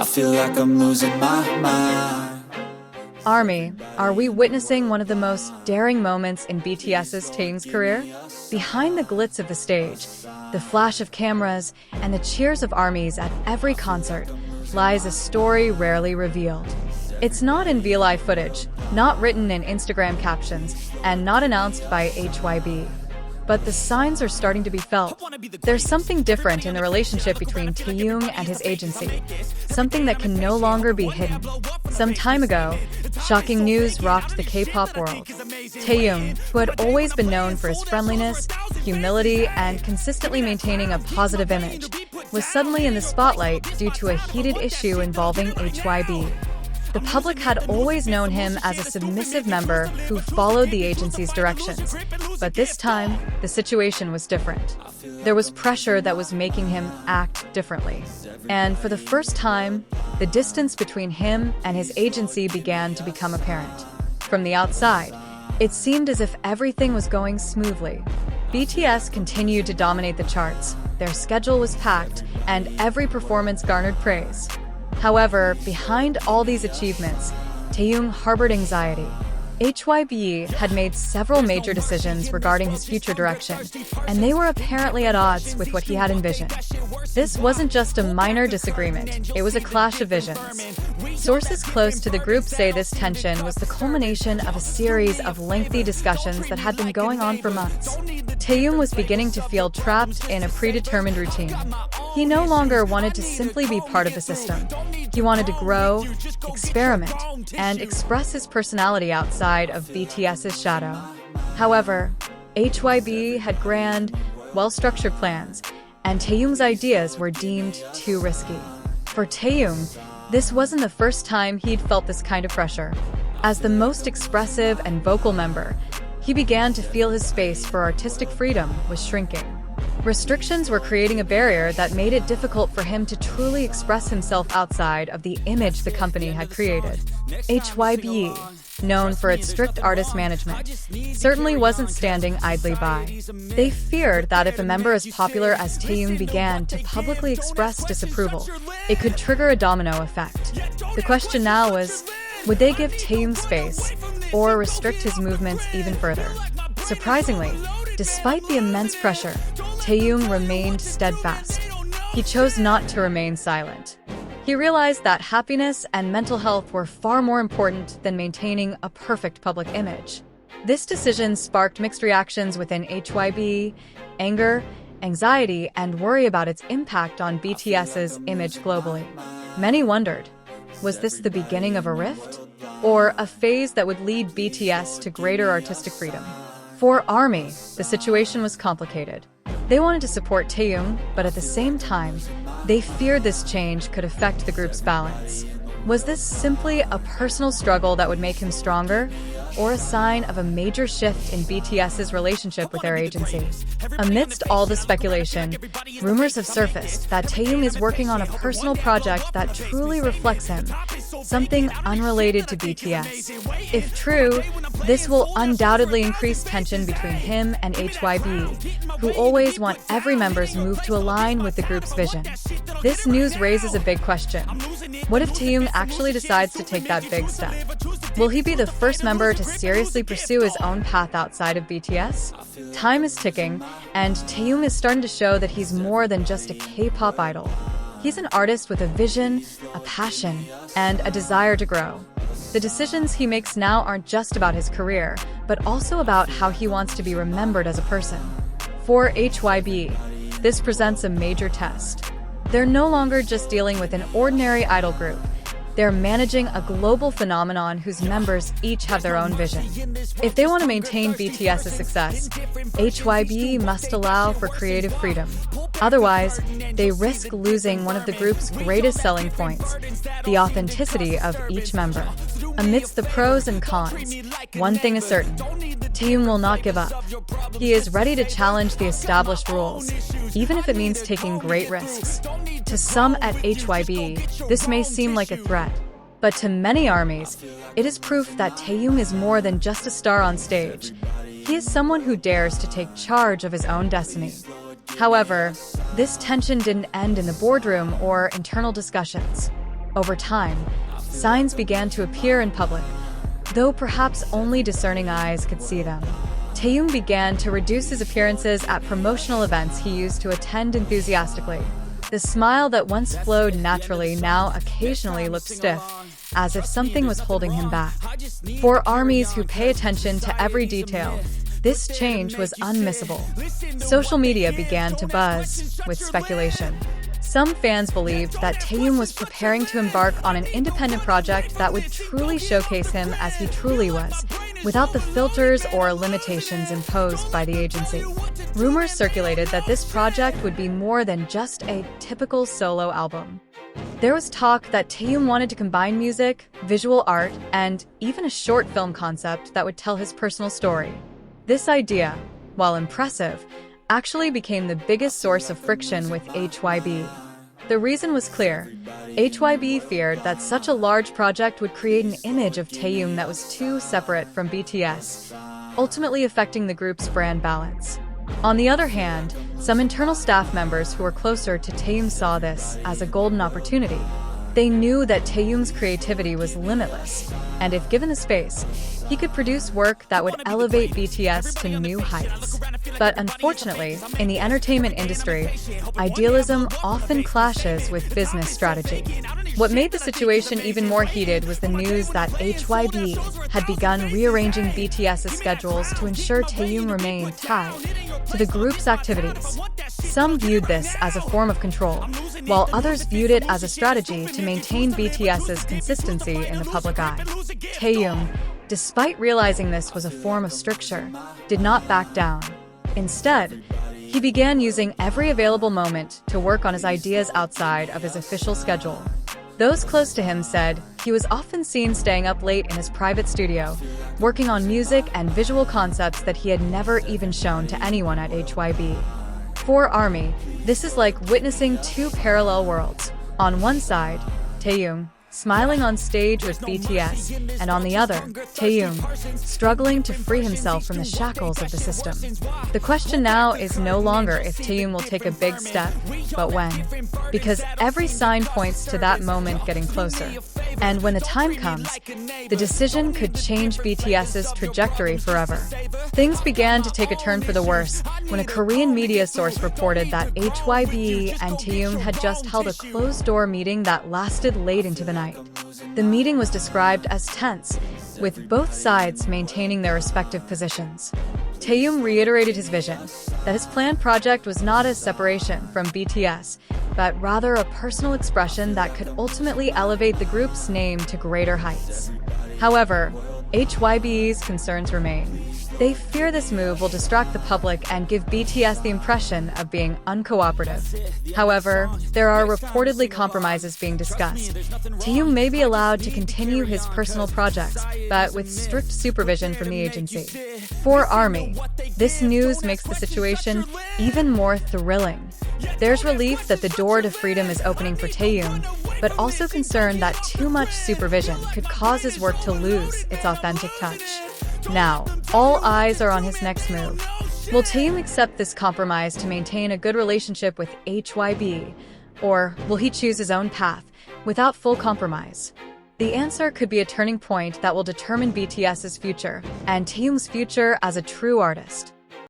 I feel like I'm losing my mind. ARMY, are we witnessing one of the most daring moments in BTS's Taehyung's career? Behind the glitz of the stage, the flash of cameras, and the cheers of ARMYs at every concert lies a story rarely revealed. It's not in VLI footage, not written in Instagram captions, and not announced by HYBE. But the signs are starting to be felt. There's something different in the relationship between Taehyung and his agency, something that can no longer be hidden. Some time ago, shocking news rocked the K-pop world. Taehyung, who had always been known for his friendliness, humility, and consistently maintaining a positive image, was suddenly in the spotlight due to a heated issue involving HYBE. The public had always known him as a submissive member who followed the agency's directions, but this time, the situation was different. There was pressure that was making him act differently. And for the first time, the distance between him and his agency began to become apparent. From the outside, it seemed as if everything was going smoothly. BTS continued to dominate the charts, their schedule was packed, and every performance garnered praise. However, behind all these achievements, Taehyung harbored anxiety. HYBE had made several major decisions regarding his future direction, and they were apparently at odds with what he had envisioned. This wasn't just a minor disagreement, it was a clash of visions. Sources close to the group say this tension was the culmination of a series of lengthy discussions that had been going on for months. Taehyung was beginning to feel trapped in a predetermined routine. He no longer wanted to simply be part of the system. He wanted to grow, experiment, and express his personality outside of BTS's shadow. However, HYBE had grand, well-structured plans, and Taehyung's ideas were deemed too risky. For Taehyung, this wasn't the first time he'd felt this kind of pressure. As the most expressive and vocal member, he began to feel his space for artistic freedom was shrinking. Restrictions were creating a barrier that made it difficult for him to truly express himself outside of the image the company had created. HYBE, known for its strict artist management, certainly wasn't standing idly by. They feared that if a member as popular as Taehyung began to publicly express disapproval, it could trigger a domino effect. The question now was, would they give Taehyung space or restrict his movements even further? Surprisingly, despite the immense pressure, Taehyung remained steadfast. He chose not to remain silent. He realized that happiness and mental health were far more important than maintaining a perfect public image. This decision sparked mixed reactions within HYBE, anger, anxiety, and worry about its impact on BTS's image globally. Many wondered, was this the beginning of a rift? Or a phase that would lead BTS to greater artistic freedom? For ARMY, the situation was complicated. They wanted to support Taehyung, but at the same time, they feared this change could affect the group's balance. Was this simply a personal struggle that would make him stronger, or a sign of a major shift in BTS's relationship with their agency? Amidst all the speculation, rumors have surfaced that Taehyung is working on a personal project that truly reflects him, something unrelated to BTS. If true, this will undoubtedly increase tension between him and HYBE, who always want every member's move to align with the group's vision. This news raises a big question. What if Taehyung actually decides to take that big step? Will he be the first member to seriously pursue his own path outside of BTS? Time is ticking, and Taehyung is starting to show that he's more than just a K-pop idol. He's an artist with a vision, a passion, and a desire to grow. The decisions he makes now aren't just about his career, but also about how he wants to be remembered as a person. For HYBE, this presents a major test. They're no longer just dealing with an ordinary idol group. They're managing a global phenomenon whose members each have their own vision. If they want to maintain BTS's success, HYBE must allow for creative freedom. Otherwise, they risk losing one of the group's greatest selling points, the authenticity of each member. Amidst the pros and cons, one thing is certain: Taehyung will not give up. He is ready to challenge the established rules, even if it means taking great risks. To some at HYBE, this may seem like a threat, but to many ARMYs, it is proof that Taehyung is more than just a star on stage. He is someone who dares to take charge of his own destiny. However, this tension didn't end in the boardroom or internal discussions. Over time, signs began to appear in public, though perhaps only discerning eyes could see them. Taehyung began to reduce his appearances at promotional events he used to attend enthusiastically. The smile that once flowed naturally now occasionally looked stiff, as if something was holding him back. For armies who pay attention to every detail, this change was unmissable. Social media began to buzz with speculation. Some fans believed that Taehyung was preparing to embark on an independent project that would truly showcase him as he truly was, without the filters or limitations imposed by the agency. Rumors circulated that this project would be more than just a typical solo album. There was talk that Taehyung wanted to combine music, visual art, and even a short film concept that would tell his personal story. This idea, while impressive, actually became the biggest source of friction with HYBE. The reason was clear. HYBE feared that such a large project would create an image of Taehyung that was too separate from BTS, ultimately affecting the group's brand balance. On the other hand, some internal staff members who were closer to Taehyung saw this as a golden opportunity. They knew that Taehyung's creativity was limitless, and if given the space, he could produce work that would elevate BTS to new heights. But unfortunately, in the entertainment industry, idealism often clashes with business strategy. What made the situation even more heated was the news that HYBE had begun rearranging BTS's schedules to ensure Taehyung remained tied to the group's activities. Some viewed this as a form of control, while others viewed it as a strategy to maintain BTS's consistency in the public eye. Taehyung, despite realizing this was a form of stricture, did not back down. Instead, he began using every available moment to work on his ideas outside of his official schedule. Those close to him said he was often seen staying up late in his private studio, working on music and visual concepts that he had never even shown to anyone at HYBE. For ARMY, this is like witnessing two parallel worlds. On one side, Taehyung, smiling on stage with BTS, and on the other, Taehyung, struggling to free himself from the shackles of the system. The question now is no longer if Taehyung will take a big step, but when. Because every sign points to that moment getting closer. And when the time comes, the decision could change BTS's trajectory forever. Things began to take a turn for the worse when a Korean media source reported that HYBE and Taehyung had just held a closed-door meeting that lasted late into the night. The meeting was described as tense, with both sides maintaining their respective positions. Taehyung reiterated his vision, that his planned project was not a separation from BTS, but rather a personal expression that could ultimately elevate the group's name to greater heights. However, HYBE's concerns remain. They fear this move will distract the public and give BTS the impression of being uncooperative. However, there are reportedly compromises being discussed. Taehyung may be allowed to continue his personal projects, but with strict supervision from the agency. For ARMY, this news makes the situation even more thrilling. There's relief that the door to freedom is opening for Taehyung, but also concern that too much supervision could cause his work to lose its authentic touch. Now, all eyes are on his next move. Will Taehyung accept this compromise to maintain a good relationship with HYBE, or will he choose his own path, without full compromise? The answer could be a turning point that will determine BTS's future, and Taehyung's future as a true artist.